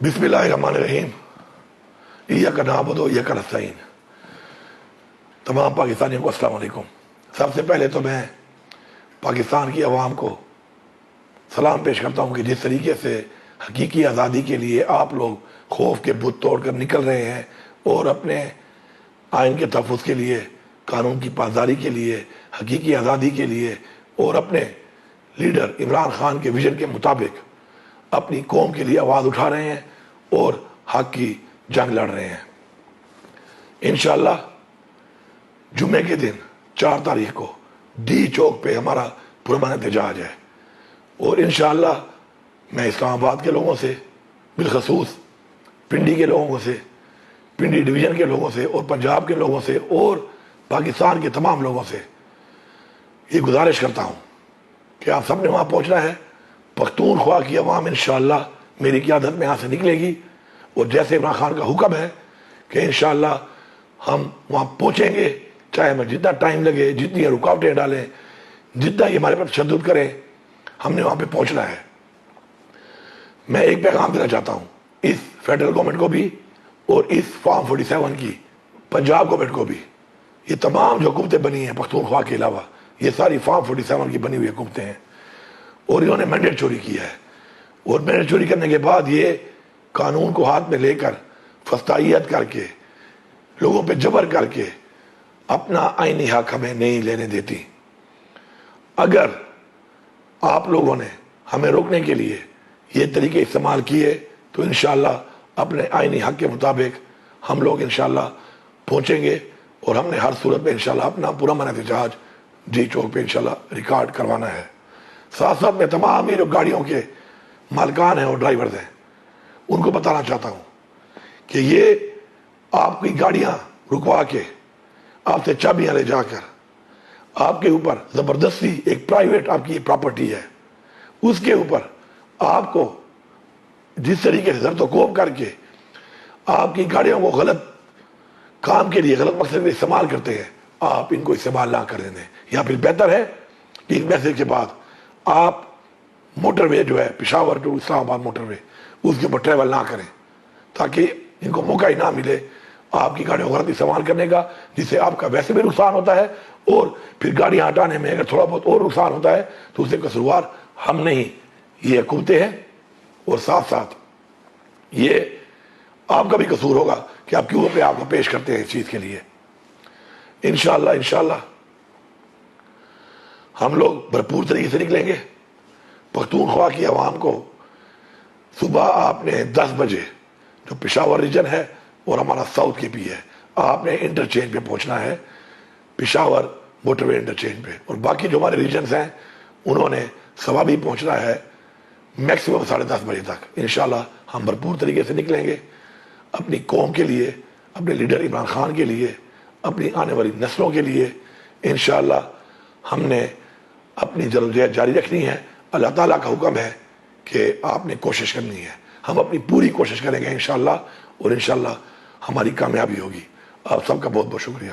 بسم اللہ الرحمن الرحیم۔ ایاک نعبد و ایاک نستعین۔ تمام پاکستانیوں کو السلام علیکم۔ سب سے پہلے تو میں پاکستان کی عوام کو سلام پیش کرتا ہوں کہ جس طریقے سے حقیقی آزادی کے لیے آپ لوگ خوف کے بت توڑ کر نکل رہے ہیں اور اپنے آئین کے تحفظ کے لیے، قانون کی پاسداری کے لیے، حقیقی آزادی کے لیے اور اپنے لیڈر عمران خان کے ویژن کے مطابق اپنی قوم کے لیے آواز اٹھا رہے ہیں اور حق کی جنگ لڑ رہے ہیں۔ انشاءاللہ جمعے کے دن 4 تاریخ کو ڈی چوک پہ ہمارا پرامن احتجاج ہے، اور انشاءاللہ میں اسلام آباد کے لوگوں سے، بالخصوص پنڈی کے لوگوں سے، پنڈی ڈویژن کے لوگوں سے اور پنجاب کے لوگوں سے اور پاکستان کے تمام لوگوں سے یہ گزارش کرتا ہوں کہ آپ سب نے وہاں پہنچنا ہے۔ پختونخوا کی عوام انشاءاللہ میری قیادت میں یہاں سے نکلے گی، اور جیسے عمران خان کا حکم ہے کہ انشاءاللہ ہم وہاں پہنچیں گے، چاہے ہمیں جتنا ٹائم لگے، جتنی رکاوٹیں ڈالیں، جتنا یہ ہمارے پر تشدد کریں، ہم نے وہاں پہ پہنچنا ہے۔ میں ایک پیغام دینا چاہتا ہوں اس فیڈرل گورنمنٹ کو بھی اور اس فارم 47 کی پنجاب گورنمنٹ کو بھی۔ یہ تمام جو حکومتیں بنی ہیں پختونخوا کے علاوہ، یہ ساری فارم 47 کی بنی ہوئی حکومتیں ہیں، اور انہوں نے مینڈیٹ چوری کیا ہے، اور مینڈیٹ چوری کرنے کے بعد یہ قانون کو ہاتھ میں لے کر فسطائیت کر کے، لوگوں پہ جبر کر کے اپنا آئینی حق ہمیں نہیں لینے دیتی۔ اگر آپ لوگوں نے ہمیں روکنے کے لیے یہ طریقے استعمال کیے تو انشاءاللہ اپنے آئینی حق کے مطابق ہم لوگ انشاءاللہ پہنچیں گے، اور ہم نے ہر صورت میں انشاءاللہ اپنا پرامن احتجاج ڈی چوک پہ انشاءاللہ ریکارڈ کروانا ہے۔ ساتھ ساتھ میں تمام یہ جو گاڑیوں کے مالکان ہیں اور ڈرائیورز ہیں ان کو بتانا چاہتا ہوں کہ یہ آپ کی گاڑیاں رکوا کے، آپ سے چابیاں لے جا کر آپ کے اوپر زبردستی، ایک پرائیویٹ آپ کی پراپرٹی ہے، اس کے اوپر آپ کو جس طریقے سے زرد و کوب کر کے آپ کی گاڑیوں کو غلط کام کے لیے، غلط مقصد میں استعمال کرتے ہیں، آپ ان کو استعمال نہ کرنے دیں۔ یا پھر بہتر ہے کہ اس میسج کے بعد آپ موٹر وے جو ہے پشاور ٹو اسلام آباد موٹر وے، اس کے اوپر ٹریول نہ کریں، تاکہ ان کو موقع ہی نہ ملے آپ کی گاڑیوں کو غلط استعمال کرنے کا، جس سے آپ کا ویسے بھی نقصان ہوتا ہے، اور پھر گاڑیاں ہٹانے میں اگر تھوڑا بہت اور نقصان ہوتا ہے تو اس سے قصوروار ہم نہیں، یہ حکومتیں ہیں، اور ساتھ ساتھ یہ آپ کا بھی قصور ہوگا کہ آپ کیوں اپنے آپ کو پیش کرتے ہیں اس چیز کے لیے۔ انشاءاللہ ہم لوگ بھرپور طریقے سے نکلیں گے۔ پختونخوا کی عوام کو صبح آپ نے 10 بجے جو پشاور ریجن ہے اور ہمارا ساؤتھ کے بھی ہے، آپ نے انٹرچینج پہ پہنچنا ہے، پشاور موٹر وے انٹرچینج پہ، اور باقی جو ہمارے ریجنز ہیں انہوں نے صبح بھی پہنچنا ہے میکسیمم 10:30 بجے تک۔ انشاءاللہ ہم بھرپور طریقے سے نکلیں گے اپنی قوم کے لیے، اپنے لیڈر عمران خان کے لیے، اپنی آنے والی نسلوں کے لیے۔ انشاءاللہ ہم نے اپنی جدوجہد جاری رکھنی ہے۔ اللہ تعالیٰ کا حکم ہے کہ آپ نے کوشش کرنی ہے، ہم اپنی پوری کوشش کریں گے انشاءاللہ، اور انشاءاللہ ہماری کامیابی ہوگی۔ آپ سب کا بہت بہت شکریہ۔